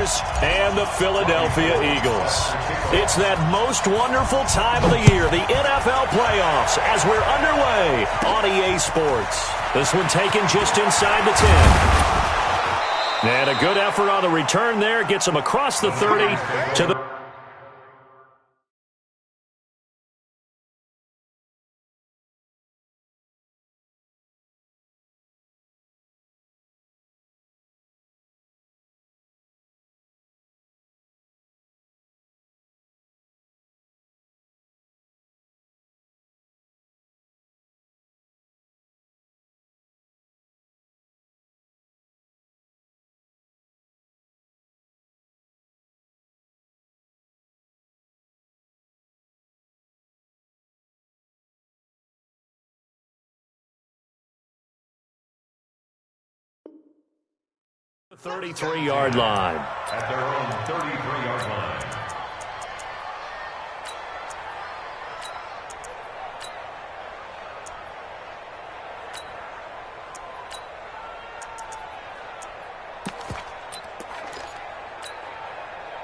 49ers and the Philadelphia Eagles. It's that most wonderful time of the year, the NFL playoffs, as we're underway on EA Sports. This one taken just inside the 10. And a good effort on the return there. Gets him across the 30 to the... The 33-yard line. At their own 33-yard line.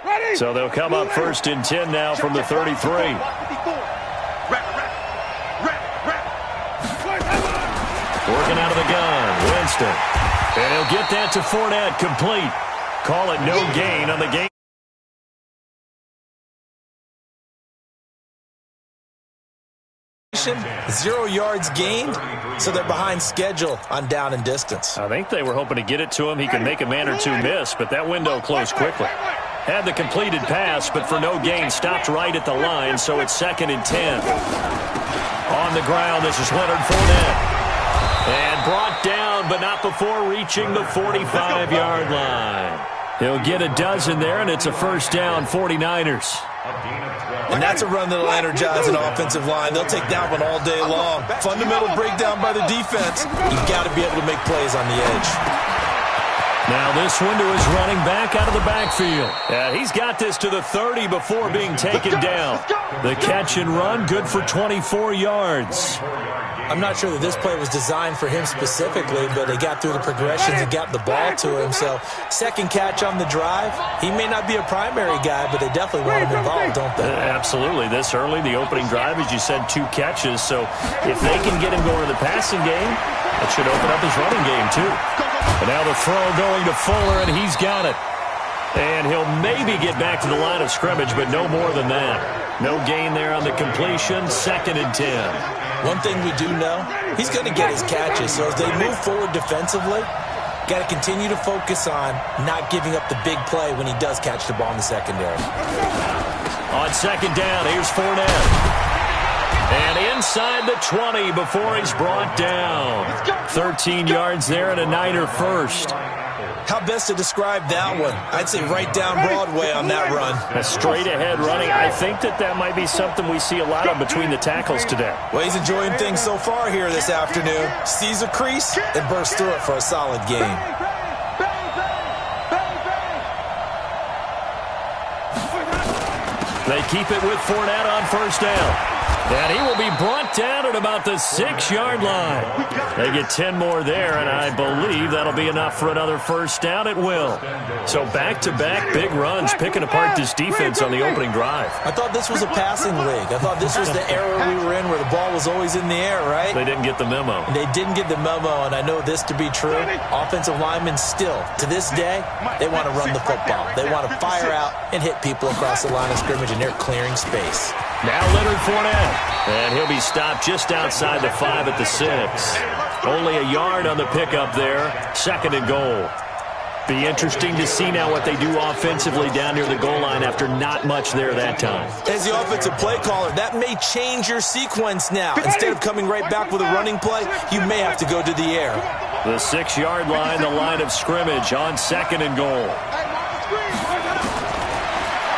Ready? So they'll come up first and 10 now from the 33. Working out of the gun, Winston. And he'll get that to Fournette, complete. Call it no gain on the game. 0 yards gained, so they're behind schedule on down and distance. I think they were hoping to get it to him. He can make a man or two miss, but that window closed quickly. Had the completed pass, but for no gain, stopped right at the line, so it's 2nd and 10. On the ground, this is Leonard Fournette. And brought down, but not before reaching the 45-yard line. He'll get a dozen there, and it's a first down, 49ers. And that's a run that'll energize an offensive line. They'll take that one all day long. Fundamental breakdown by the defense. You've got to be able to make plays on the edge. Now this one to his running back out of the backfield. He's got this to the 30 before being taken down. The catch and run, good for 24 yards. I'm not sure that this play was designed for him specifically, but they got through the progressions and got the ball to him. So, second catch on the drive. He may not be a primary guy, but they definitely want him involved, don't they? Absolutely. This early, the opening drive, as you said, 2 catches. So, if they can get him going to the passing game, that should open up his running game, too. And now the throw going to Fuller, and he's got it. And he'll maybe get back to the line of scrimmage, but no more than that. No gain there on the completion, 2nd and 10. One thing we do know, he's going to get his catches. So as they move forward defensively, got to continue to focus on not giving up the big play when he does catch the ball in the secondary. On 2nd down, here's Fournette. And inside the 20 before he's brought down. 13 yards there and a Niner first. How best to describe that one? I'd say right down Broadway on that run. A straight-ahead running. I think that might be something we see a lot of between the tackles today. Well, he's enjoying things so far here this afternoon. Sees a crease and bursts through it for a solid gain. They keep it with Fournette on first down. And he will be brought down at about the 6-yard line. They get 10 more there, and I believe that'll be enough for another first down. It will. So back-to-back big runs, picking apart this defense on the opening drive. I thought this was a passing league. I thought this was the era we were in where the ball was always in the air, right? They didn't get the memo. They didn't get the memo, and I know this to be true. Offensive linemen still, to this day, they want to run the football. They want to fire out and hit people across the line of scrimmage, and they're clearing space. Now Leonard Fournette. And he'll be stopped just outside the 5 at the 6. Only a yard on the pickup there. 2nd and goal. Be interesting to see now what they do offensively down near the goal line after not much there that time. As the offensive play caller, that may change your sequence now. Instead of coming right back with a running play, you may have to go to the air. The 6-yard line, the line of scrimmage on 2nd and goal.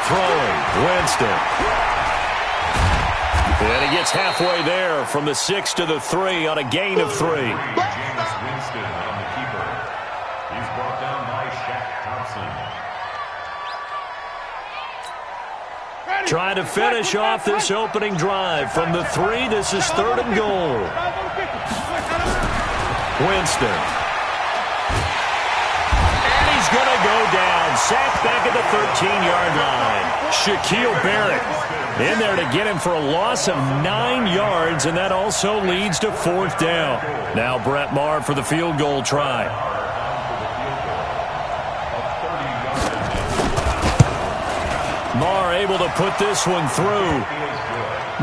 Throwing, Winston. And he gets halfway there from the 6 to the 3 on a gain of 3. Winston on the keeper. He's brought down by Shaq Thompson. Trying to finish off this opening drive from the 3. This is 3rd and goal. Winston. And he's going to go down. sacked back at the 13-yard line. Shaquille Barrett in there to get him for a loss of 9 yards, and that also leads to 4th down. Now Brett Maher for the field goal try. Maher able to put this one through.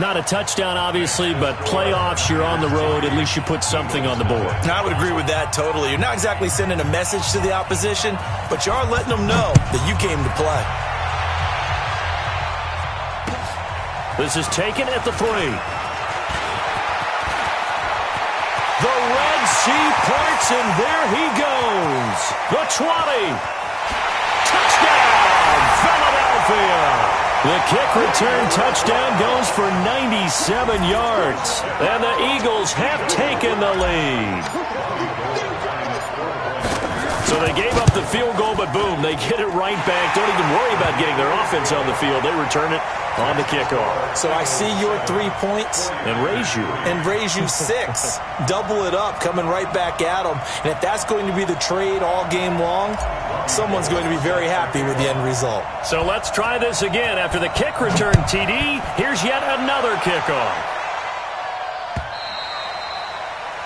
Not a touchdown, obviously, but playoffs, you're on the road. At least you put something on the board. I would agree with that totally. You're not exactly sending a message to the opposition, but you are letting them know that you came to play. This is taken at the 3. The Red Sea parts, and there he goes. The 20. Touchdown, Philadelphia. The kick return touchdown goes for 97 yards. And the Eagles have taken the lead. So they gave up the field goal, but boom, they get it right back. Don't even worry about getting their offense on the field. They return it on the kickoff. So I see your 3 points. And raise you 6. Double it up, coming right back at them. And if that's going to be the trade all game long, someone's going to be very happy with the end result. So let's try this again. After the kick return TD, here's yet another kickoff.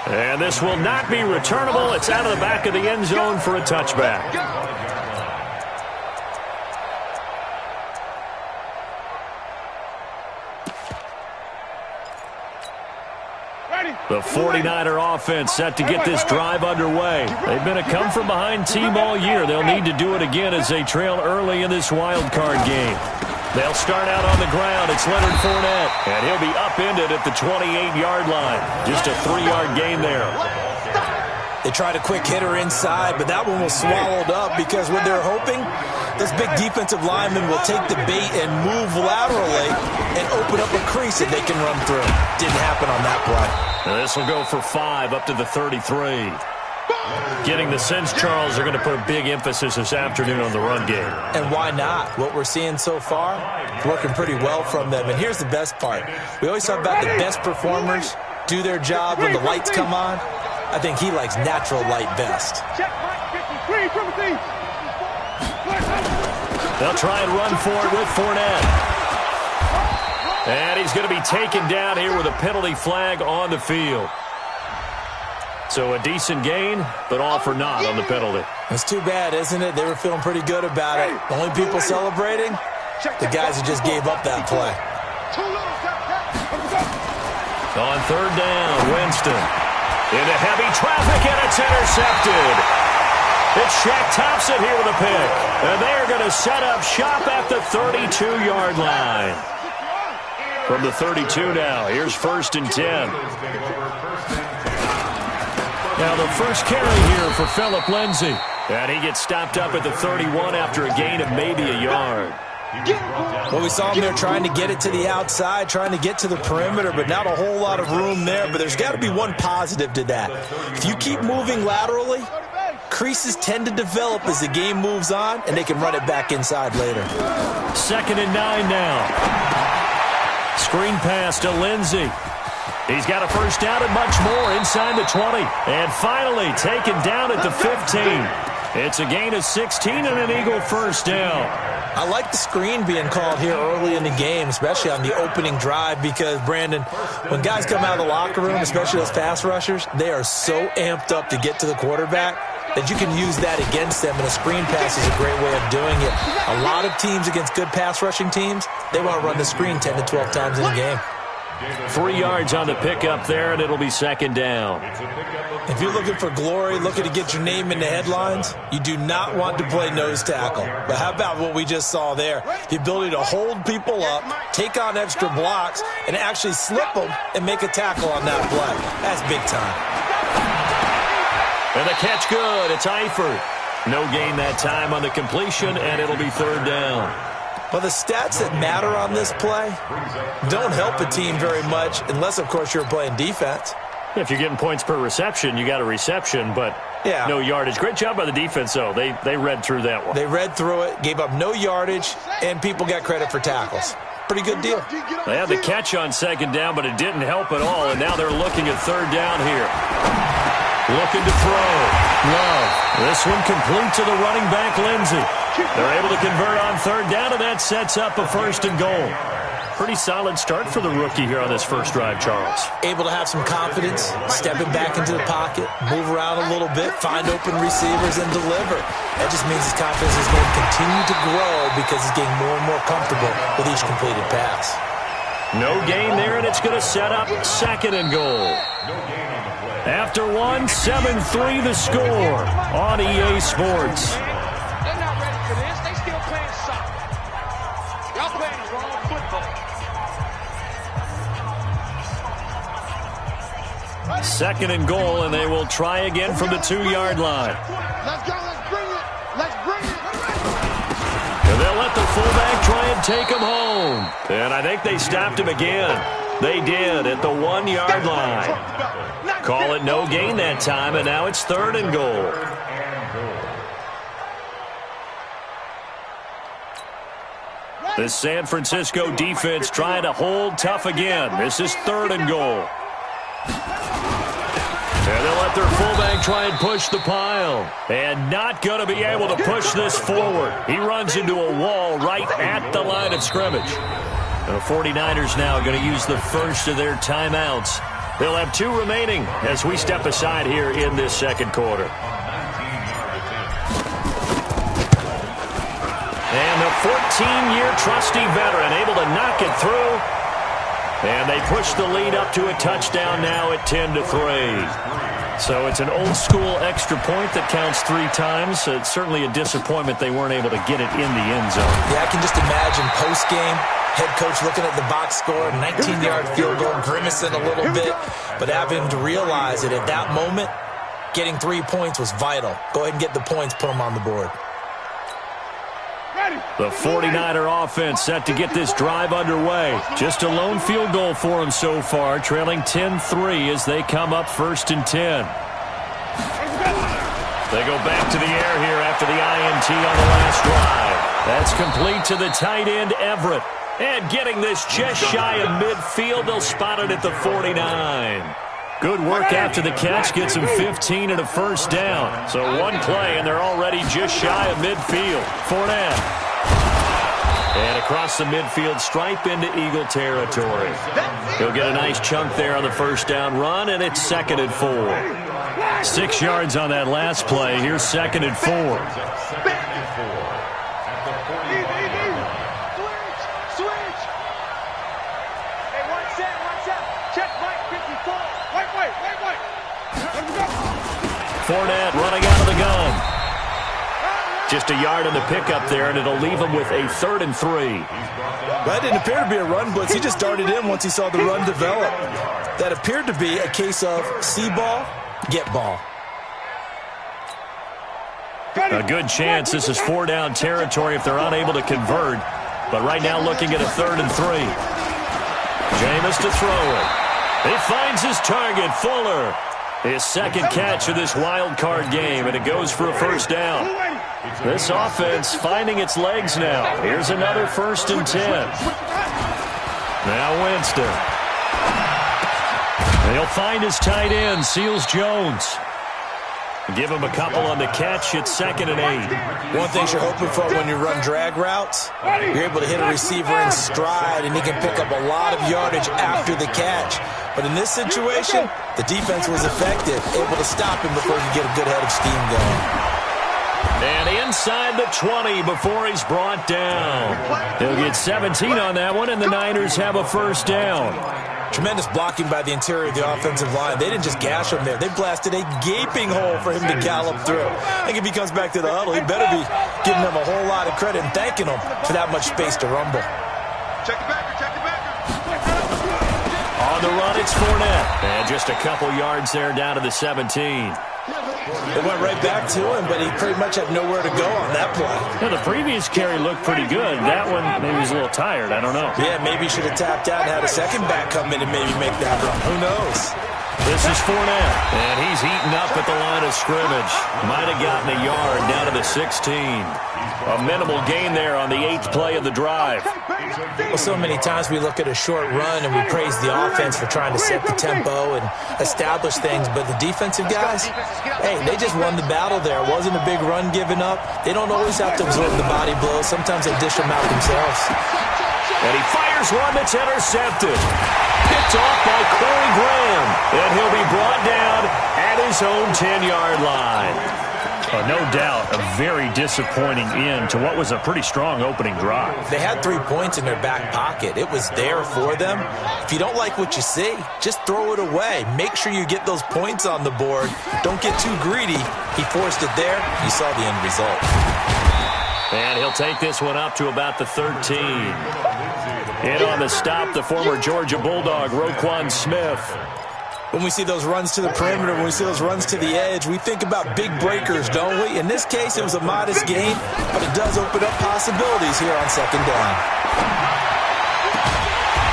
And this will not be returnable. It's out of the back of the end zone for a touchback. The 49er offense set to get this drive underway. They've been a come-from-behind team all year. They'll need to do it again as they trail early in this wild card game. They'll start out on the ground. It's Leonard Fournette, and he'll be upended at the 28-yard line. Just a 3-yard gain there. They tried a quick hitter inside, but that one was swallowed up because what they're hoping, this big defensive lineman will take the bait and move laterally and open up a crease that they can run through. Didn't happen on that play. And this will go for 5 up to the 33. Getting the sense, Charles, they're going to put a big emphasis this afternoon on the run game. And why not? What we're seeing so far, working pretty well from them. And here's the best part. We always talk about the best performers do their job when the lights come on. I think he likes natural light best. They'll try and run for it with Fournette. And he's going to be taken down here with a penalty flag on the field. So a decent gain, but all for naught on the penalty. It's too bad, isn't it? They were feeling pretty good about it. The only people celebrating, the guys who just gave up that play. On 3rd down, Winston. Into heavy traffic, and it's intercepted. It's Shaq Thompson here with a pick. And they're going to set up shop at the 32-yard line. From the 32 now, here's 1st and 10. Now the first carry here for Phillip Lindsay. And he gets stopped up at the 31 after a gain of maybe a yard. Well, we saw him there trying to get it to the outside, trying to get to the perimeter, but not a whole lot of room there. But there's got to be one positive to that. If you keep moving laterally, creases tend to develop as the game moves on, and they can run it back inside later. 2nd and 9 now. Screen pass to Lindsay. He's got a first down and much more inside the 20. And finally taken down at the 15. It's a gain of 16 and an Eagle first down. I like the screen being called here early in the game, especially on the opening drive, because, Brandon, when guys come out of the locker room, especially those pass rushers, they are so amped up to get to the quarterback that you can use that against them, and a screen pass is a great way of doing it. A lot of teams against good pass rushing teams, they want to run the screen 10 to 12 times in a game. 3 yards on the pickup there, and it'll be 2nd down. If you're looking for glory, looking to get your name in the headlines, you do not want to play nose tackle. But how about what we just saw there? The ability to hold people up, take on extra blocks, and actually slip them and make a tackle on that play. That's big time. And the catch good. It's Eifert. No gain that time on the completion, and it'll be 3rd down. Well, the stats that matter on this play don't help a team very much unless, of course, you're playing defense. If you're getting points per reception, you got a reception, but no yardage. Great job by the defense, though. They read through that one. They read through it, gave up no yardage, and people got credit for tackles. Pretty good deal. They had the catch on 2nd down, but it didn't help at all, and now they're looking at 3rd down here. Looking to throw. Love. This one complete to the running back, Lindsey. They're able to convert on third down, and that sets up a 1st and goal. Pretty solid start for the rookie here on this first drive, Charles. Able to have some confidence, stepping back into the pocket, move around a little bit, find open receivers, and deliver. That just means his confidence is going to continue to grow because he's getting more and more comfortable with each completed pass. No gain there, and it's going to set up 2nd and goal. After one, 7-3 the score on EA Sports. They're not ready for this. They still playing soccer. Y'all playing the wrong football. 2nd and goal, and they will try again from the 2-yard line. Let's go. Let's bring it. Let's bring it. And they'll let the fullback try and take him home. And I think they stopped him again. They did at the 1-yard line. Call it no gain that time, and now it's 3rd and goal. The San Francisco defense trying to hold tough again. This is 3rd and goal. And they'll let their fullback try and push the pile. And not going to be able to push this forward. He runs into a wall right at the line of scrimmage. The 49ers now going to use the first of their timeouts. They'll have 2 remaining as we step aside here in this 2nd quarter. And the 14-year trusty veteran able to knock it through. And they push the lead up to a touchdown now at 10-3. So it's an old-school extra point that counts 3 times. So it's certainly a disappointment they weren't able to get it in the end zone. Yeah, I can just imagine post-game, head coach looking at the box score, 19-yard field goal, grimacing a little bit, but having to realize that at that moment, getting 3 points was vital. Go ahead and get the points, put them on the board. The 49er offense set to get this drive underway. Just a lone field goal for them so far, trailing 10-3 as they come up 1st and 10. They go back to the air here after the INT on the last drive. That's complete to the tight end, Everett. And getting this just shy of midfield, they'll spot it at the 49. Good work after the catch, gets him 15 and a 1st down. So 1 play, and they're already just shy of midfield. Fournette. And across the midfield stripe into Eagle territory. He'll get a nice chunk there on the 1st down run, and it's 2nd and 4. 6 yards on that last play. Here's 2nd and 4. Fournette running out of the gun. Just a yard on the pickup there, and it'll leave him with a 3rd and 3. That didn't appear to be a run blitz. He just darted in once he saw the run develop. That appeared to be a case of see ball, get ball. A good chance this is 4-down territory if they're unable to convert. But right now looking at a 3rd and 3. Jameis to throw it. He finds his target, Fuller. His 2nd catch of this wild card game, and it goes for a 1st down. This offense finding its legs now. Here's another 1st and 10. Now Winston. He'll find his tight end, Seals Jones. Give him a couple on the catch. It's 2nd and 8. One thing you're hoping for when you run drag routes, you're able to hit a receiver in stride, and he can pick up a lot of yardage after the catch. But in this situation, the defense was effective, able to stop him before he could get a good head of steam going. And inside the 20 before he's brought down. He'll get 17 on that one, and the Niners have a 1st down. Tremendous blocking by the interior of the offensive line. They didn't just gash him there. They blasted a gaping hole for him to gallop through. I think if he comes back to the huddle, he better be giving them a whole lot of credit and thanking them for that much space to rumble. Check the backer. Check the backer. On the run, it's Fournette. And just a couple yards there down to the 17. It went right back to him, but he pretty much had nowhere to go on that play. Yeah, the previous carry looked pretty good. That one, maybe he's a little tired. I don't know. Yeah, maybe he should have tapped out and had a second back come in and maybe make that run. Who knows? This is Fournette, and he's eaten up at the line of scrimmage. Might have gotten a yard down to the 16. A minimal gain there on the 8th play of the drive. Well, so many times we look at a short run and we praise the offense for trying to set the tempo and establish things, but the defensive guys, hey, they just won the battle there. It wasn't a big run given up. They don't always have to absorb the body blows. Sometimes they dish them out themselves. And he fires one that's intercepted. Picked off by Corey Graham. And he'll be brought down at his own 10-yard line. No doubt a very disappointing end to what was a pretty strong opening drive. They had 3 points in their back pocket. It was there for them. If you don't like what you see, just throw it away. Make sure you get those points on the board. Don't get too greedy. He forced it there. You saw the end result. And he'll take this one up to about the 13. In on the stop, the former Georgia Bulldog, Roquan Smith. When we see those runs to the perimeter, when we see those runs to the edge, we think about big breakers, don't we? In this case, it was a modest gain, but it does open up possibilities here on second down.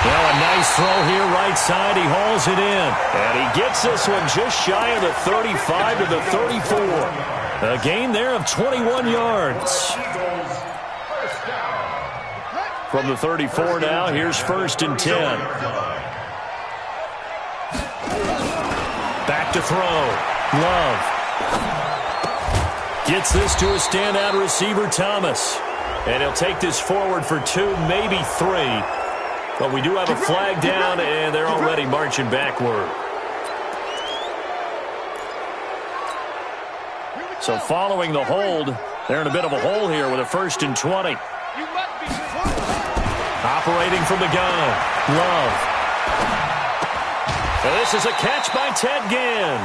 Well, a nice throw here right side. He hauls it in. And he gets this one just shy of the 35 to the 34. A gain there of 21 yards. From the 34 now, here's 1st and 10. Back to throw. Love. Gets this to a standout receiver, Thomas. And he'll take this forward for 2, maybe 3. But we do have a flag down, and they're already marching backward. So following the hold, they're in a bit of a hole here with a 1st and 20. Operating from the gun. Love. And this is a catch by Ted Ginn.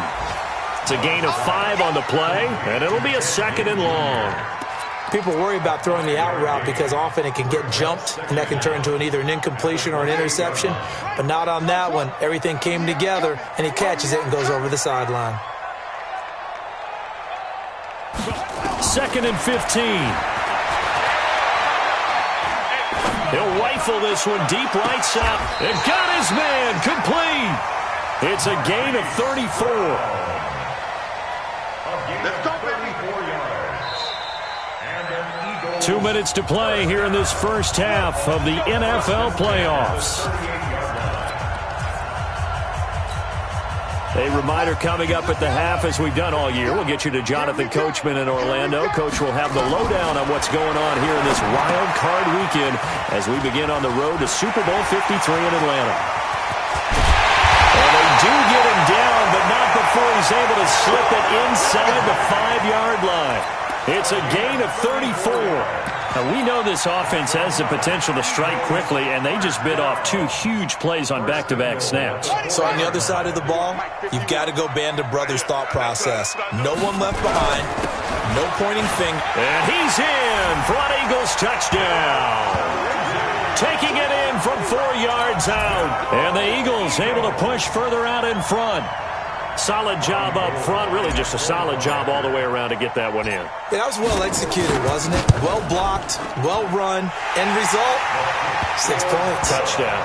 It's a gain of 5 on the play, and it'll be a 2nd and long. People worry about throwing the out route because often it can get jumped, and that can turn into either an incompletion or an interception. But not on that one. Everything came together, and he catches it and goes over the sideline. 2nd and 15. He'll rifle this one deep right side. And got his man complete. It's a gain of 34. Let's go, 34 yards. And an 2 minutes to play here in this first half of the NFL playoffs. A reminder coming up at the half, as we've done all year. We'll get you to Jonathan Coachman in Orlando. Coach will have the lowdown on what's going on here in this wild card weekend as we begin on the road to Super Bowl 53 in Atlanta. And they do get him down, but not before he's able to slip it inside the 5-yard line. It's a gain of 34. Now, we know this offense has the potential to strike quickly, and they just bit off 2 huge plays on back-to-back snaps. So on the other side of the ball, you've got to go Band of Brothers thought process. No one left behind, no pointing finger. And he's in for an Eagles touchdown. Taking it in from 4 yards out. And the Eagles able to push further out in front. Solid job up front. Really just a solid job all the way around to get that one in. Yeah, that was well executed, wasn't it? Well blocked, well run. End result, 6 points. Touchdown.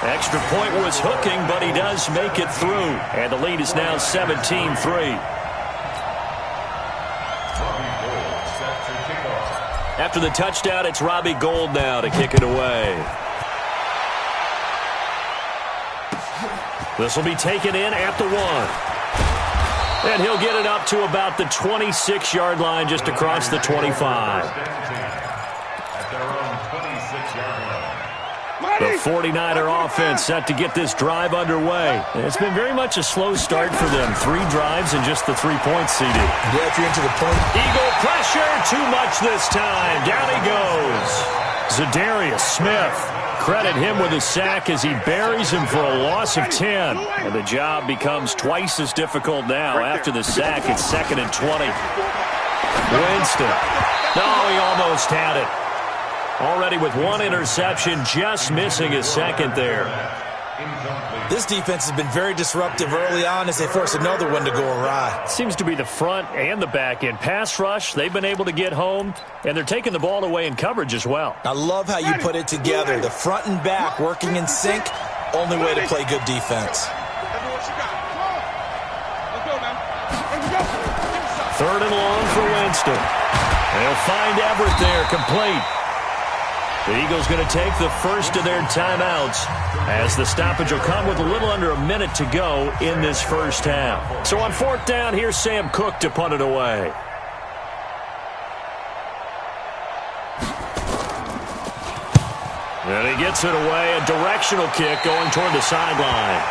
Extra point was hooking, but he does make it through. And the lead is now 17-3. After the touchdown, it's Robbie Gould now to kick it away. This will be taken in at the 1. And he'll get it up to about the 26-yard line, just across the 25. The 49er offense set to get this drive underway. It's been very much a slow start for them. 3 drives and just the 3 points seeded. Yeah, if you're into the point. Eagle pressure, too much this time. Down he goes. Zadarius Smith. Credit him with a sack as he buries him for a loss of 10. And the job becomes twice as difficult now. After the sack, it's 2nd and 20. Winston. No, he almost had it. Already with 1 interception, just missing his 2nd there. This defense has been very disruptive early on as they force another one to go awry. Seems to be the front and the back end. Pass rush, they've been able to get home, and they're taking the ball away in coverage as well. I love how you put it together. The front and back working in sync, only way to play good defense. 3rd and long for Winston. They'll find Everett there, complete. The Eagles going to take the first of their timeouts as the stoppage will come with a little under a minute to go in this first half. So on 4th down, here's Sam Cook to punt it away. And he gets it away, a directional kick going toward the sideline.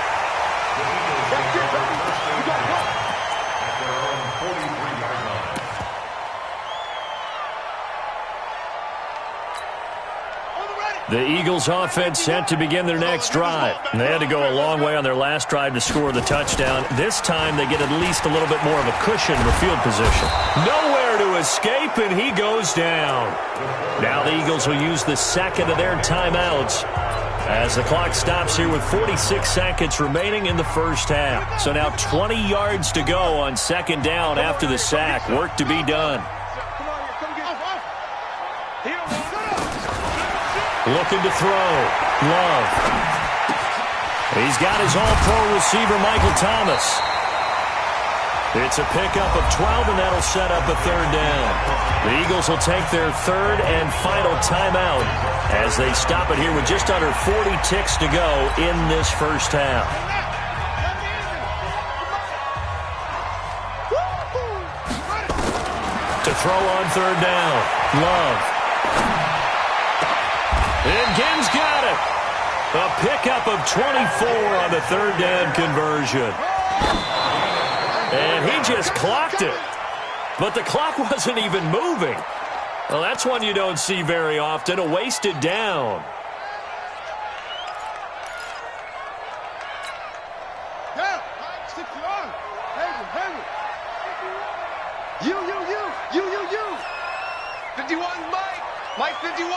The Eagles offense set to begin their next drive. And they had to go a long way on their last drive to score the touchdown. This time they get at least a little bit more of a cushion in the field position. Nowhere to escape, and he goes down. Now the Eagles will use the second of their timeouts as the clock stops here with 46 seconds remaining in the first half. So now 20 yards to go on 2nd down after the sack. Work to be done. Looking to throw. Love. He's got his all-pro receiver, Michael Thomas. It's a pickup of 12, and that'll set up a 3rd down. The Eagles will take their 3rd and final timeout as they stop it here with just under 40 ticks to go in this first half. To throw on 3rd down. Love. And Ginn's got it. A pickup of 24 on the 3rd down conversion. And he just clocked it. But the clock wasn't even moving. Well, that's one you don't see very often, a wasted down. You. 51, Mike 51.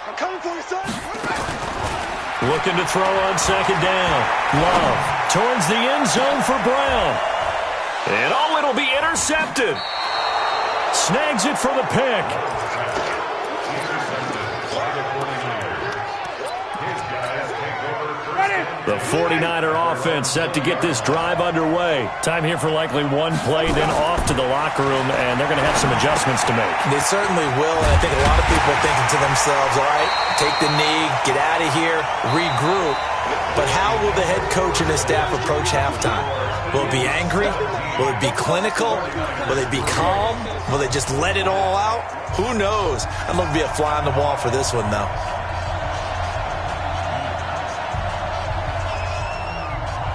I'm coming for you, son. Looking to throw on 2nd down. Love towards the end zone for Brown. And it'll be intercepted. Snags it for the pick. The 49er offense set to get this drive underway. Time here for likely one play, then off to the locker room, and they're going to have some adjustments to make. They certainly will, and I think a lot of people are thinking to themselves, all right, take the knee, get out of here, regroup. But how will the head coach and his staff approach halftime? Will it be angry? Will it be clinical? Will they be calm? Will they just let it all out? Who knows? I'm going to be a fly on the wall for this one, though.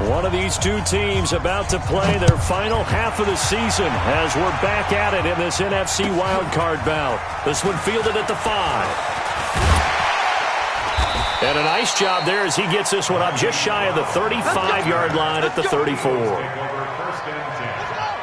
One of these two teams about to play their final half of the season as we're back at it in this NFC wildcard bout. This one fielded at the 5. And a nice job there as he gets this one up just shy of the 35-yard line at the 34.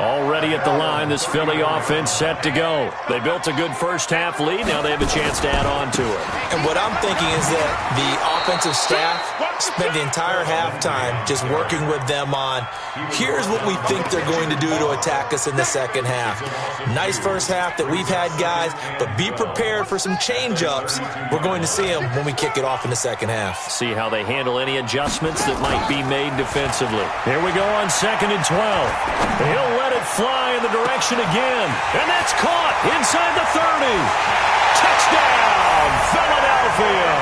Already at the line, this Philly offense set to go. They built a good first half lead. Now they have a chance to add on to it. And what I'm thinking is that the offensive staff spent the entire halftime just working with them on, here's what we think they're going to do to attack us in the second half. Nice first half that we've had, guys, but be prepared for some change-ups. We're going to see them when we kick it off in the second half. See how they handle any adjustments that might be made defensively. Here we go on 2nd and 12. He'll let it fly in the direction again. And that's caught inside the 30. Touchdown, Philadelphia.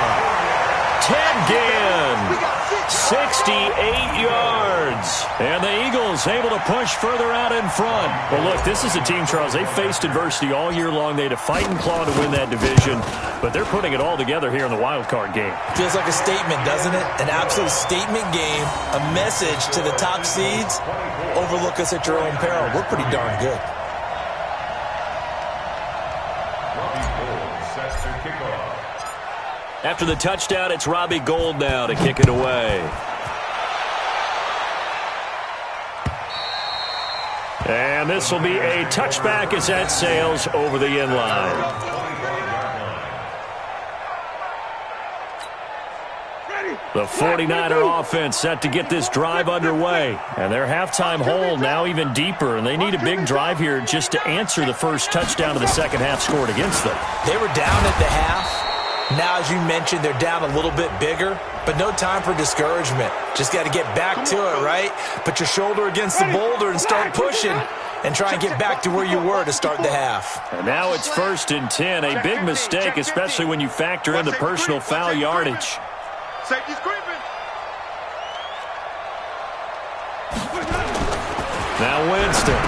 Ted Ginn, 68 yards. And the Eagles able to push further out in front. Well, look, this is a team, Charles, they faced adversity all year long. They had to fight and claw to win that division, but they're putting it all together here in the wild card game. Feels like a statement, doesn't it? An absolute statement game, a message to the top seeds. Overlook us at your own peril. We're pretty darn good. After the touchdown, it's Robbie Gould now to kick it away. And this will be a touchback as that sails over the end line. The 49er offense set to get this drive underway. And their halftime hole now even deeper. And they need a big drive here just to answer the first touchdown of the second half scored against them. They were down at the half. Now, as you mentioned, they're down a little bit bigger, but no time for discouragement. Just got to get back to it, right? Put your shoulder against the boulder and start pushing. and try and get back to where you were to start the half. And now it's 1st and 10, a big mistake, especially when you factor in the personal foul yardage. Safety screaming. Now Winston.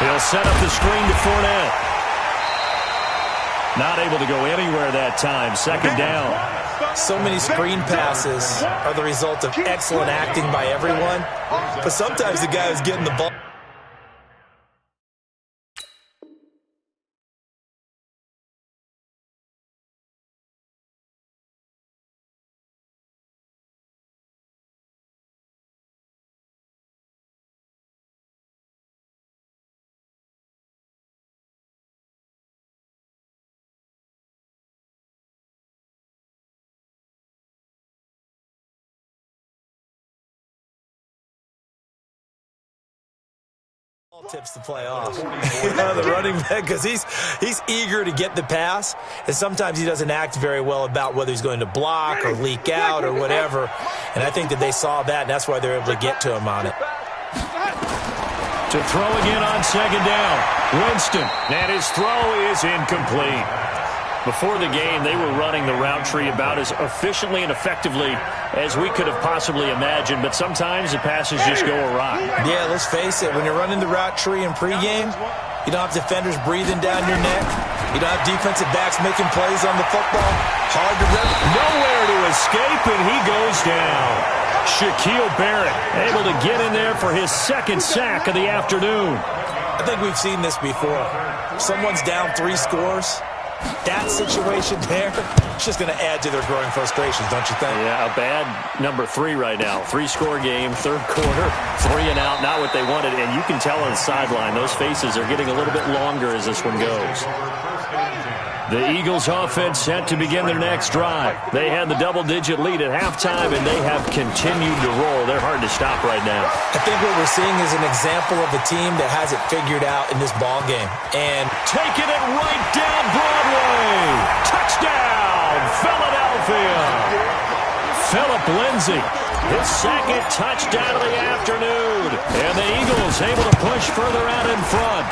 He'll set up the screen to Fournette. Not able to go anywhere that time. 2nd down. So many screen passes are the result of excellent acting by everyone, but sometimes the guy who's getting the ball. Tips to play off. The running back, because he's eager to get the pass, and sometimes he doesn't act very well about whether he's going to block or leak out or whatever. And I think that they saw that, and that's why they're able to get to him on it. To throw again on 2nd down. Winston, and his throw is incomplete. Before the game, they were running the route tree about as efficiently and effectively as we could have possibly imagined, but sometimes the passes just go awry. Yeah, let's face it, when you're running the route tree in pregame, you don't have defenders breathing down your neck. You don't have defensive backs making plays on the football. Hard to rep. Nowhere to escape, and he goes down. Shaquille Barrett able to get in there for his 2nd sack of the afternoon. I think we've seen this before. Someone's down 3 scores. That situation there, it's just going to add to their growing frustrations, don't you think? Yeah, a bad number 3 right now. 3-score game, 3rd quarter, 3 and out, not what they wanted. And you can tell on the sideline, those faces are getting a little bit longer as this one goes. The Eagles offense set to begin their next drive. They had the double-digit lead at halftime, and they have continued to roll. They're hard to stop right now. I think what we're seeing is an example of a team that has it figured out in this ball game. And taking it right down Broadway. Touchdown, Philadelphia. Phillip Lindsay, his 2nd touchdown of the afternoon. And the Eagles able to push further out in front.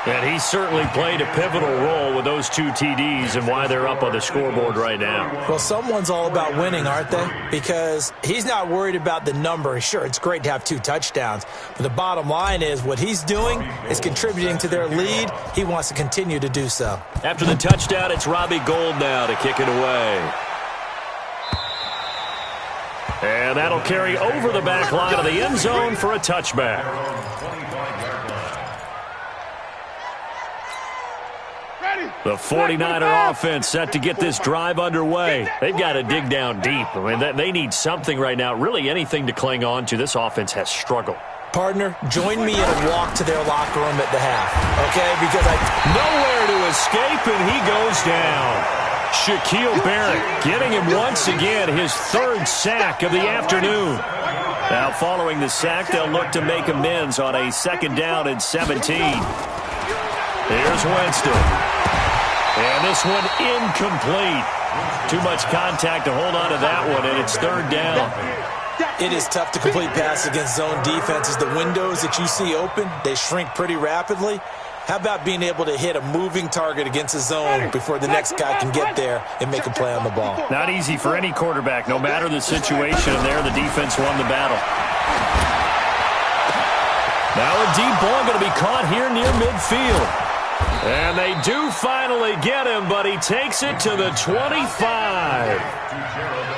And he certainly played a pivotal role with those 2 TDs and why they're up on the scoreboard right now. Well, someone's all about winning, aren't they? Because he's not worried about the number. Sure, it's great to have 2 touchdowns. But the bottom line is what he's doing is contributing to their lead. He wants to continue to do so. After the touchdown, it's Robbie Gould now to kick it away. And that'll carry over the back line of the end zone for a touchback. The 49er offense set to get this drive underway. They've got to dig down deep. I mean, they need something right now, really anything to cling on to. This offense has struggled. Partner, join me in a walk to their locker room at the half, okay? Because nowhere to escape, and he goes down. Shaquille Barrett getting him once again, his 3rd sack of the afternoon. Now, following the sack, they'll look to make amends on a 2nd down and 17. Here's Winston. And this one incomplete. Too much contact to hold on to that one, and it's 3rd down. It is tough to complete passes against zone defenses. The windows that you see open, they shrink pretty rapidly. How about being able to hit a moving target against a zone before the next guy can get there and make a play on the ball? Not easy for any quarterback, no matter the situation. And there, the defense won the battle. Now a deep ball going to be caught here near midfield. And they do finally get him, but he takes it to the 25.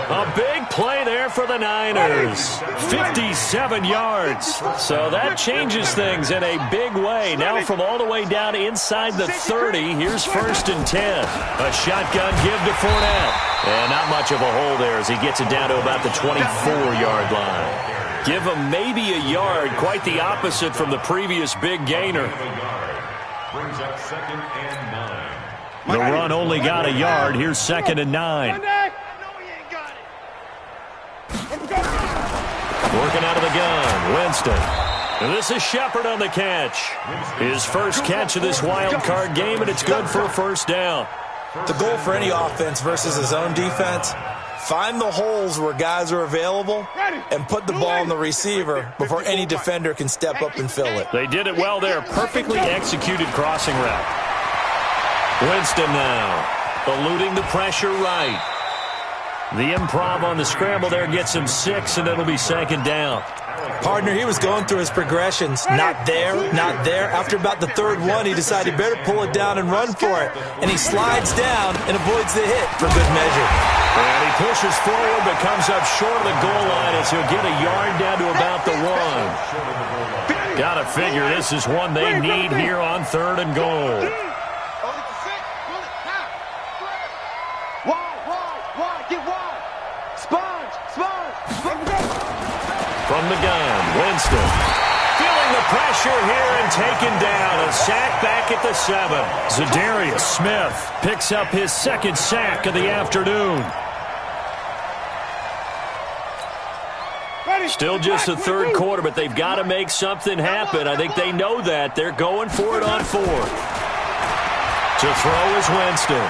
A big play there for the Niners. 57 yards. So that changes things in a big way. Now from all the way down inside the 30, here's 1st and 10. A shotgun give to Fournette. And not much of a hole there as he gets it down to about the 24-yard line. Give him maybe a yard, quite the opposite from the previous big gainer. Brings up 2nd and 9. The run only got a yard. Here's 2nd and 9. Working out of the gun, Winston. And this is Shepard on the catch. His 1st catch of this wild card game, and it's good for a 1st down. The goal for any offense versus a zone defense, Find the holes where guys are available and put the ball on the receiver before any defender can step up and fill it. They did it well there. Perfectly executed crossing route. Winston now, eluding the pressure right. The improv on the scramble there gets him 6, and it'll be second down. Partner, he was going through his progressions. Not there, not there. After about the third one, he decided he better pull it down and run for it. And he slides down and avoids the hit for good measure. And he pushes forward but comes up short of the goal line as he'll get a yard down to about the 1. Gotta figure this is one they need here on 3rd and goal. From the gun, Winston. Feeling the pressure here and taken down. A sack back at the 7. Zadarius Smith picks up his 2nd sack of the afternoon. Still just the 3rd quarter, but they've got to make something happen. I think they know that. They're going for it on 4th. To throw is Winston.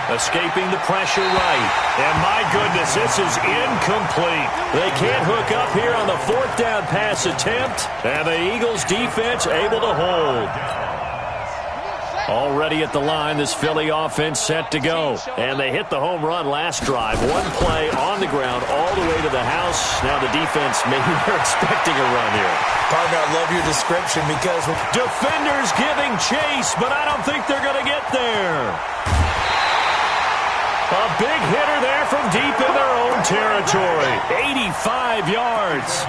Escaping the pressure right. And my goodness, this is incomplete. They can't hook up here on the 4th down pass attempt. And the Eagles defense able to hold. Already at the line, this Philly offense set to go. And they hit the home run last drive. One play on the ground all the way to the house. Now the defense, maybe they're expecting a run here. Partner, I love your description because defenders giving chase, but I don't think they're going to get there. A big hitter there from deep in their own territory. 85 yards.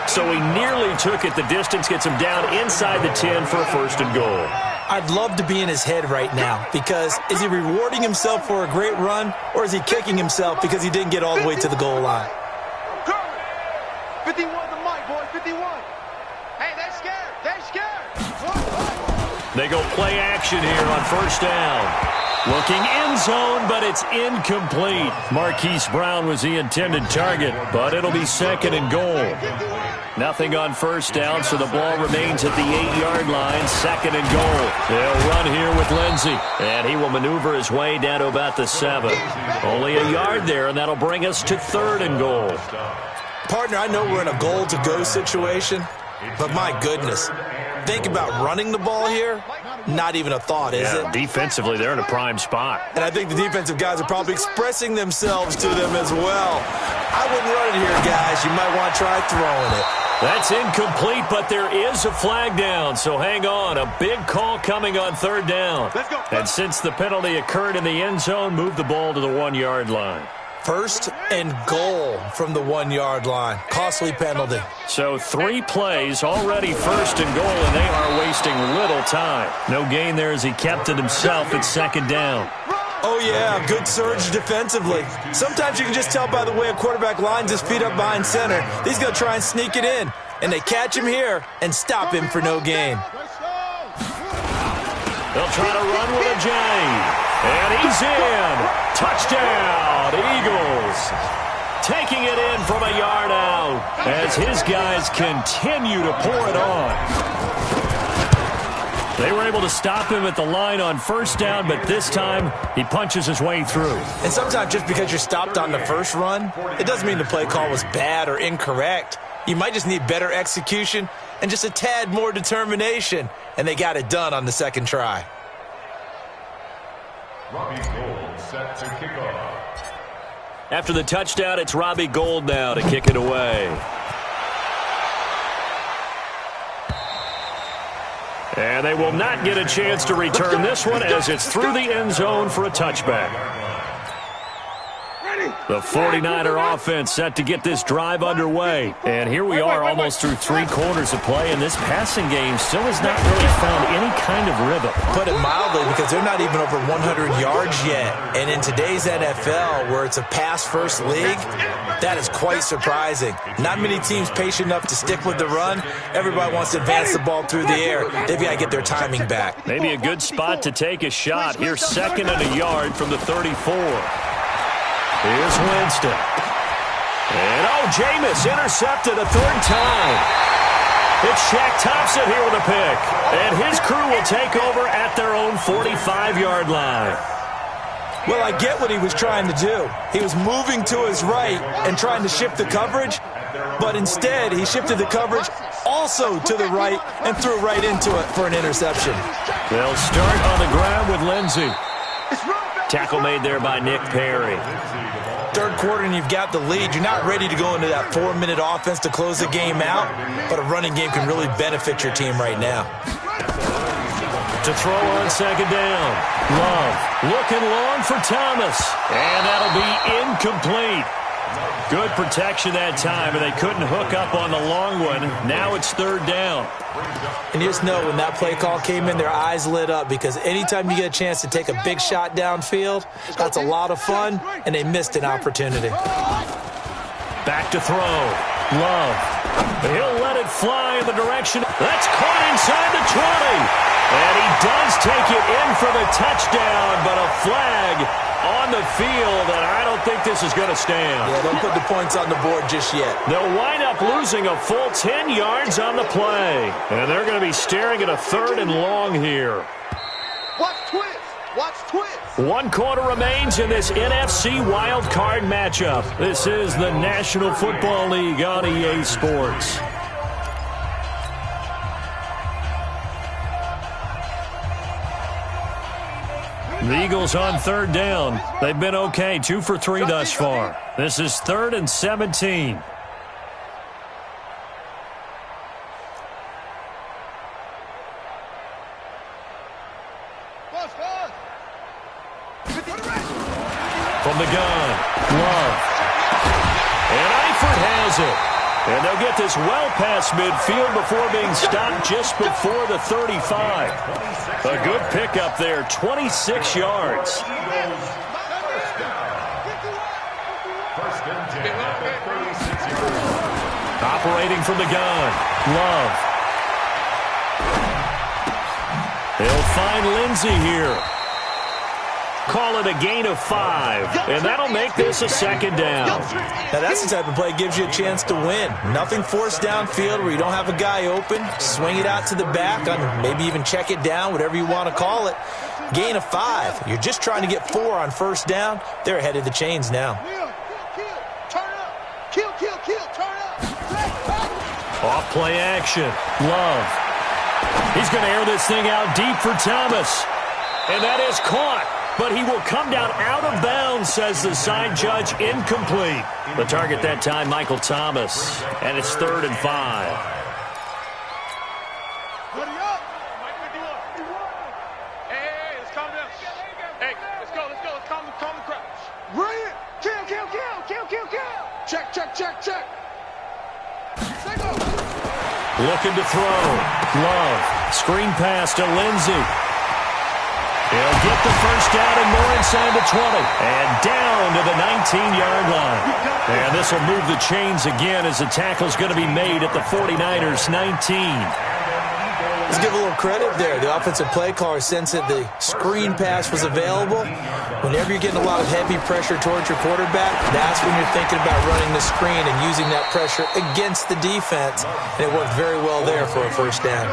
So he nearly took it the distance, gets him down inside the 10 for a 1st and goal. I'd love to be in his head right now because is he rewarding himself for a great run or is he kicking himself because he didn't get all the way to the goal line? 51 the mic, boy, 51. Hey, they're scared. They're scared. They go play action here on 1st down. Looking end zone, but it's incomplete. Marquise Brown was the intended target, but it'll be 2nd and goal. Nothing on 1st down, so the ball remains at the 8-yard line, 2nd and goal. They'll run here with Lindsey, and he will maneuver his way down to about the 7. Only a yard there, and that'll bring us to 3rd and goal. Partner, I know we're in a goal-to-go situation, but my goodness, think about running the ball here. Not even a thought, is it? Defensively, they're in a prime spot. And I think the defensive guys are probably expressing themselves to them as well. I wouldn't run it here, guys. You might want to try throwing it. That's incomplete, but there is a flag down, so hang on. A big call coming on 3rd down. And since the penalty occurred in the end zone, move the ball to the 1-yard line. 1st and goal from the 1-yard line. Costly penalty. So 3 plays, already 1st and goal, and they are wasting little time. No gain there as he kept it himself at 2nd down. Oh, yeah, good surge defensively. Sometimes you can just tell by the way a quarterback lines his feet up behind center. He's going to try and sneak it in. And they catch him here and stop him for no gain. They'll try to run with a J. And he's in. Touchdown, Eagles. Taking it in from a yard out as his guys continue to pour it on. They were able to stop him at the line on 1st down, but this time he punches his way through. And sometimes just because you're stopped on the first run, it doesn't mean the play call was bad or incorrect. You might just need better execution and just a tad more determination, and they got it done on the 2nd try. Robbie Gould set to kick off. After the touchdown, it's Robbie Gould now to kick it away. And they will not get a chance to return this one as it's through the end zone for a touchback. The 49er offense set to get this drive underway. And here we are almost through 3 quarters of play, and this passing game still has not really found any kind of rhythm. Put it mildly, because they're not even over 100 yards yet. And in today's NFL, where it's a pass-first league, that is quite surprising. Not many teams patient enough to stick with the run. Everybody wants to advance the ball through the air. They've got to get their timing back. Maybe a good spot to take a shot. Here's 2nd and a yard from the 34. Here's Winston. And, Jameis intercepted a 3rd time. It's Shaq Thompson here with a pick. And his crew will take over at their own 45-yard line. Well, I get what he was trying to do. He was moving to his right and trying to shift the coverage, but instead he shifted the coverage also to the right and threw right into it for an interception. They'll start on the ground with Lindsey. Tackle made there by Nick Perry. Third quarter and you've got the lead. You're not ready to go into that 4-minute offense to close the game out, but a running game can really benefit your team right now. To throw on second down. Love looking long for Thomas. And that'll be incomplete. Good protection that time, and they couldn't hook up on the long one. Now it's third down. And you just know when that play call came in, their eyes lit up, because anytime you get a chance to take a big shot downfield, that's a lot of fun, and they missed an opportunity. Back to throw. Love. He'll let it fly in the direction. That's caught inside the 20. And he does take it in for the touchdown, but a flag on the field, and I don't think this is going to stand. Yeah, don't put the points on the board just yet. They'll wind up losing a full 10 yards on the play. And they're going to be staring at a 3rd and long here. Watch twist. Watch twist. 1 quarter remains in this NFC Wild Card matchup. This is the National Football League on EA Sports. The Eagles on third down. They've been okay, 2 for 3 thus far. This is 3rd and 17. From the gun, Love. And Eifert has it. And they'll get this well past midfield before being stopped just before the 35. A good pickup there, 26 yards. Operating from the gun, Love. They'll find Lindsey here. Call it a gain of 5, and that'll make this a 2nd down. Now that's the type of play that gives you a chance to win. Nothing forced downfield where you don't have a guy open. Swing it out to the back, maybe even check it down, whatever you want to call it. Gain of 5. You're just trying to get 4 on first down. They're ahead of the chains now. Off play action. Love. He's going to air this thing out deep for Thomas. And that is caught. But he will come down out of bounds, says the side judge. Incomplete. The target that time, Michael Thomas. And it's 3rd and 5. Hey, let's calm down. Hey, let's go. Let's calm the crowd. Bring it. Kill. Check. Looking to throw. Love. Screen pass to Lindsey. He'll get the first down and more inside the 20. And down to the 19-yard line. And this will move the chains again as the tackle's going to be made at the 49ers' 19. Let's give a little credit there. The offensive play caller sensed that the screen pass was available. Whenever you're getting a lot of heavy pressure towards your quarterback, that's when you're thinking about running the screen and using that pressure against the defense. And it worked very well there for a first down.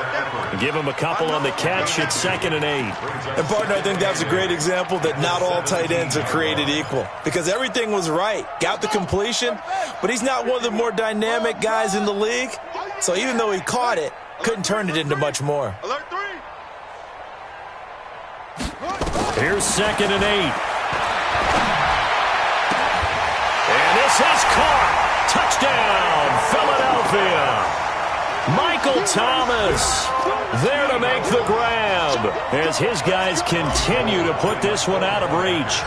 Give him a couple on the catch. It's 2nd and 8. And, partner, I think that's a great example that not all tight ends are created equal, because everything was right. Got the completion, but he's not one of the more dynamic guys in the league. So even though he caught it, couldn't turn it into much more. Alert 3. Here's 2nd and 8. And this is caught. Touchdown, Philadelphia. Michael Thomas there to make the grab as his guys continue to put this one out of reach.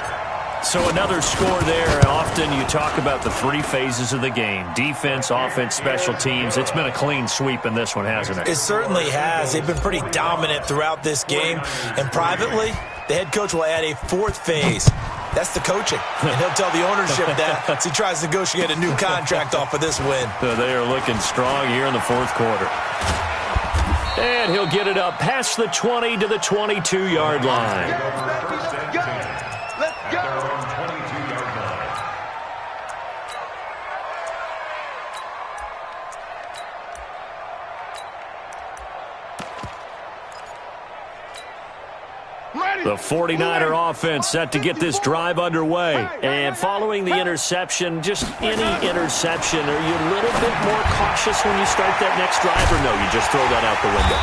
So another score there. Often you talk about the 3 phases of the game: defense, offense, special teams. It's been a clean sweep in this one, hasn't it? It certainly has. They've been pretty dominant throughout this game. And privately, the head coach will add a 4th phase. That's the coaching. And he'll tell the ownership that as he tries to negotiate a new contract off of this win. They are looking strong here in the 4th quarter. And he'll get it up past the 20 to the 22-yard line. Let's go. Ready. The 49er offense set to get this drive underway. And following the interception, just any interception, are you a little bit more cautious when you start that next drive, or no, you just throw that out the window?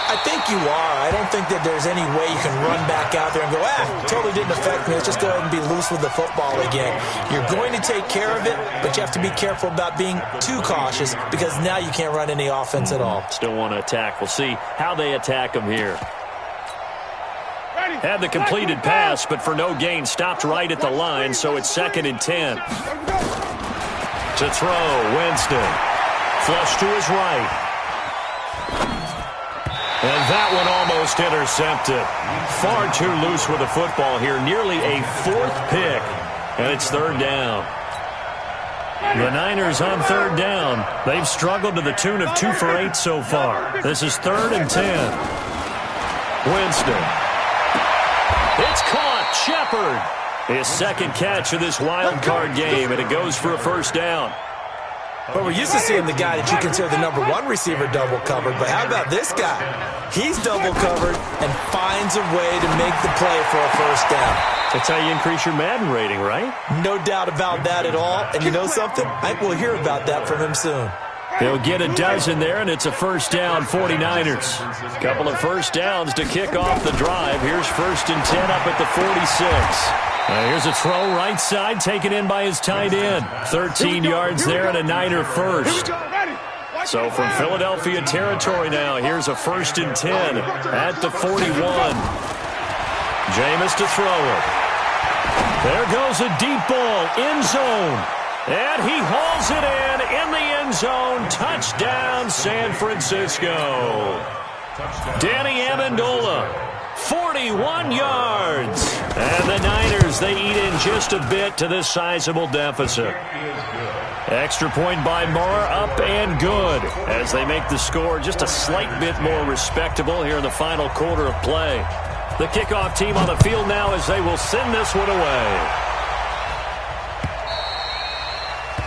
I think you are. I don't think that there's any way you can run back out there and go, totally didn't affect me. Let's just go ahead and be loose with the football again. You're going to take care of it, but you have to be careful about being too cautious because now you can't run any offense at all. Still want to attack. We'll see how they attack them here. Had the completed pass, but for no gain, stopped right at the line, so it's 2nd and 10. To throw, Winston. Flush to his right. And that one almost intercepted. Far too loose with the football here. Nearly a 4th pick, and it's 3rd down. The Niners on 3rd down. They've struggled to the tune of 2 for 8 so far. This is 3rd and 10. Winston. It's caught. Shepard. His 2nd catch of this wild card game, and it goes for a 1st down. But we're used to seeing the guy that you consider the number 1 receiver double covered. But how about this guy? He's double covered and finds a way to make the play for a 1st down. That's how you increase your Madden rating, right? No doubt about that at all. And you know something? I think we'll hear about that from him soon. He'll get a dozen there, and it's a 1st down, 49ers. Couple of 1st downs to kick off the drive. Here's 1st and 10 up at the 46. Here's a throw right side taken in by his tight end. 13 yards there and a Niner 1st. So from Philadelphia territory now, here's a 1st and 10 at the 41. Jameis to throw it. There goes a deep ball, end zone. And he hauls it in the end zone. Touchdown, San Francisco. Danny Amendola. 41 yards. And the Niners, they eat in just a bit to this sizable deficit. Extra point by Moore, up and good, as they make the score just a slight bit more respectable here in the final quarter of play. The kickoff team on the field now as they will send this one away.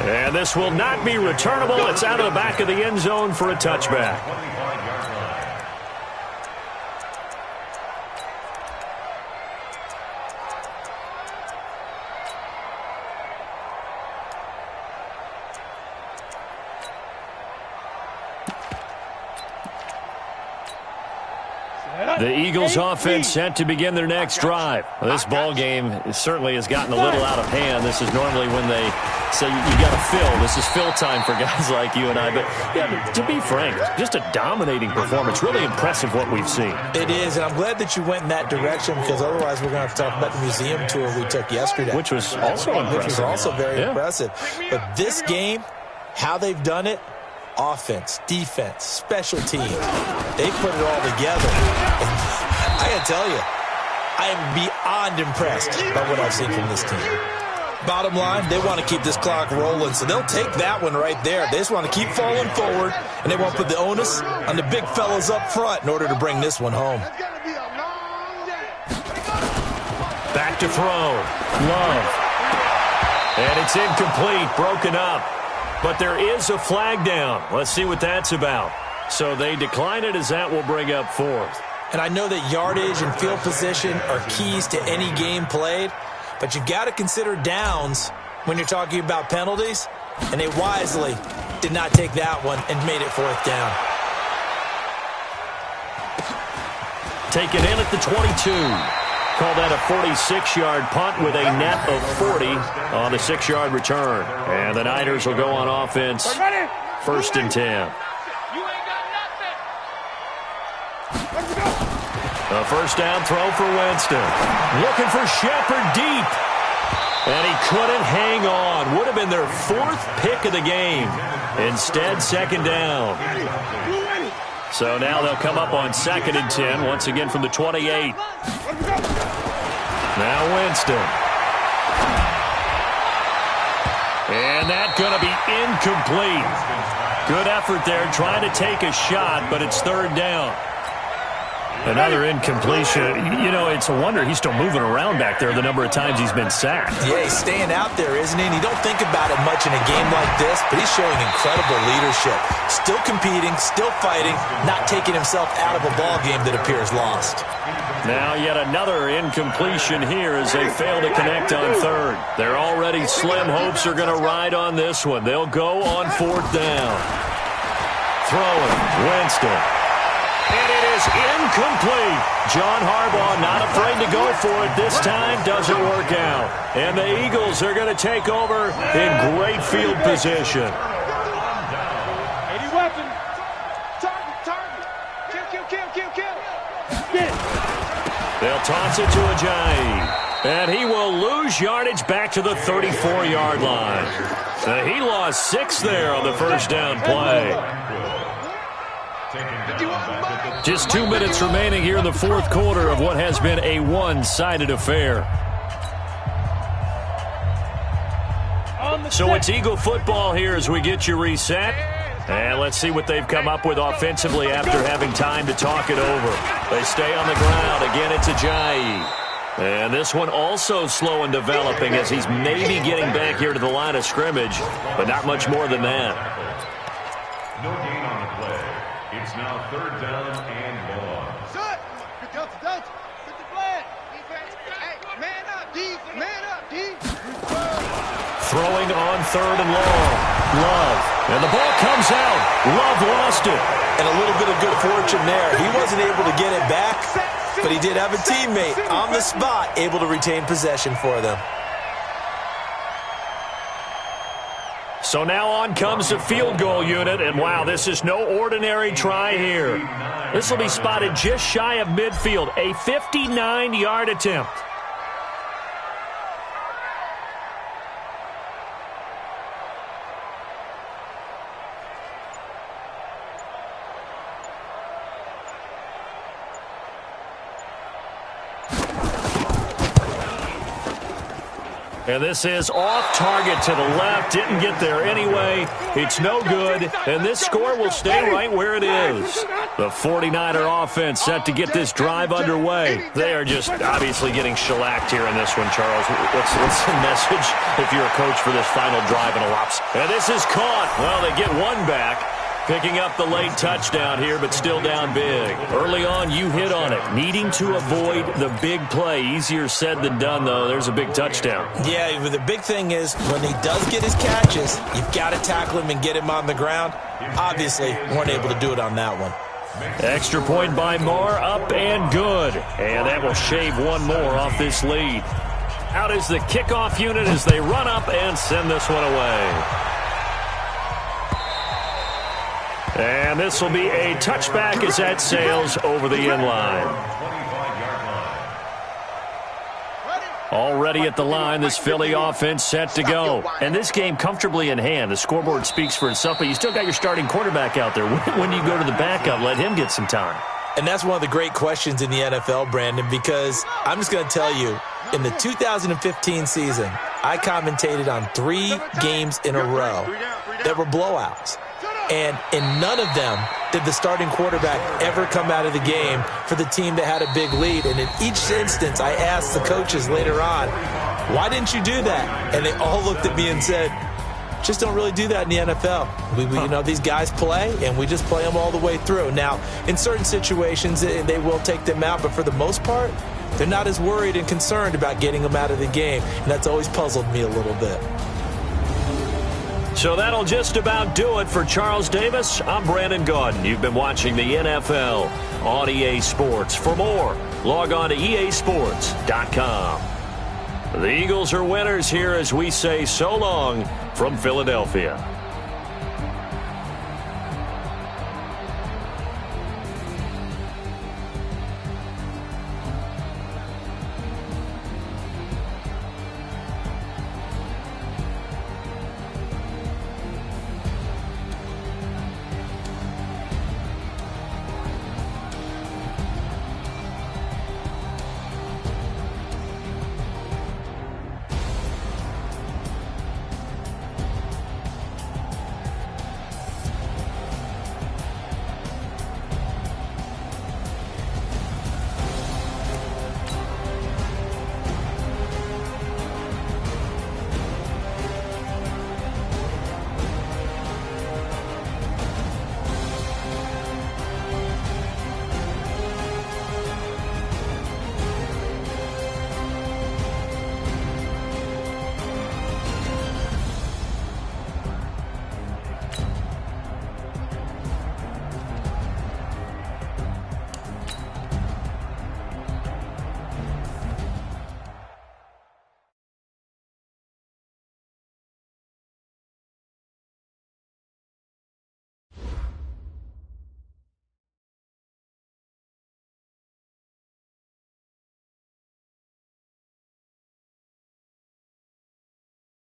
And this will not be returnable. It's out of the back of the end zone for a touchback. The Eagles offense set to begin their next drive. This ball game certainly has gotten a little out of hand. This is normally when they say you got to fill. This is fill time for guys like you and I. But yeah, to be frank, just a dominating performance. Really impressive what we've seen. It is, and I'm glad that you went in that direction because otherwise we're going to have to talk about the museum tour we took yesterday. Which was also impressive. Which was also very impressive. But this game, how they've done it, offense, defense, special teams, they put it all together. And I got to tell you, I am beyond impressed by what I've seen from this team. Bottom line, they want to keep this clock rolling, so they'll take that one right there. They just want to keep falling forward, and they want to put the onus on the big fellas up front in order to bring this one home. Back to throw. Love. And it's incomplete, broken up. But there is a flag down. Let's see what that's about. So they decline it as that will bring up 4th. And I know that yardage and field position are keys to any game played, but you've got to consider downs when you're talking about penalties, and they wisely did not take that one and made it 4th down. Taken in at the 22. Call that a 46-yard punt with a net of 40 on a 6-yard return. And the Niners will go on offense. 1st and 10. A 1st down throw for Winston. Looking for Shepard deep. And he couldn't hang on. Would have been their 4th pick of the game. Instead, 2nd down. So now they'll come up on 2nd and 10, once again from the 28. Now Winston. And that's going to be incomplete. Good effort there, trying to take a shot, but it's 3rd down. Another incompletion. You know, it's a wonder he's still moving around back there the number of times he's been sacked. Yeah, he's staying out there, isn't he? And you don't think about it much in a game like this, but he's showing incredible leadership. Still competing, still fighting, not taking himself out of a ball game that appears lost. Now yet another incompletion here as they fail to connect on third. Their already slim hopes are going to ride on this one. They'll go on fourth down. Throwing, Winston. And it is incomplete. John Harbaugh not afraid to go for it this time. Doesn't work out. And the Eagles are going to take over in great field position. 80 weapon. Target. Kill. They'll toss it to Ajayi. And he will lose yardage back to the 34-yard line. So he lost 6 there on the first down play. Just 2 minutes remaining here in the fourth quarter of what has been a one-sided affair. So it's Eagle football here as we get you reset. And let's see what they've come up with offensively after having time to talk it over. They stay on the ground. Again, it's Ajayi. And this one also slow and developing as he's maybe getting back here to the line of scrimmage, but not much more than that. No gain on the play. It's now third down and long. Shut. Don't. Put the flag. Hey, man up, D. Throwing on third and long. Love. And the ball comes out. Love lost it. And a little bit of good fortune there. He wasn't able to get it back, but he did have a teammate on the spot able to retain possession for them. So now on comes the field goal unit, and wow, this is no ordinary try here. This will be spotted just shy of midfield, a 59-yard attempt. And this is off target to the left. Didn't get there anyway. It's no good. And this score will stay right where it is. The 49er offense set to get this drive underway. They are just obviously getting shellacked here in this one, Charles. What's the message if you're a coach for this final drive in a loss? And this is caught. Well, they get one back. Picking up the late touchdown here, but still down big. Early on, you hit on it. Needing to avoid the big play. Easier said than done, though. There's a big touchdown. Yeah, the big thing is when he does get his catches, you've got to tackle him and get him on the ground. Obviously, weren't able to do it on that one. Extra point by Marr, up and good. And that will shave one more off this lead. Out is the kickoff unit as they run up and send this one away. And this will be a touchback as that sails over the end line. Already at the line, this Philly offense set to go. And this game comfortably in hand. The scoreboard speaks for itself, but you still got your starting quarterback out there. When do you go to the backup? Let him get some time. And that's one of the great questions in the NFL, Brandon, because I'm just going to tell you, in the 2015 season, I commentated on 3 games in a row that were blowouts. And in none of them did the starting quarterback ever come out of the game for the team that had a big lead. And in each instance, I asked the coaches later on, why didn't you do that? And they all looked at me and said, just don't really do that in the NFL. You know, these guys play, and we just play them all the way through. Now, in certain situations, they will take them out, but for the most part, they're not as worried and concerned about getting them out of the game. And that's always puzzled me a little bit. So that'll just about do it for Charles Davis. I'm Brandon Gaudin. You've been watching the NFL on EA Sports. For more, log on to easports.com. The Eagles are winners here as we say so long from Philadelphia.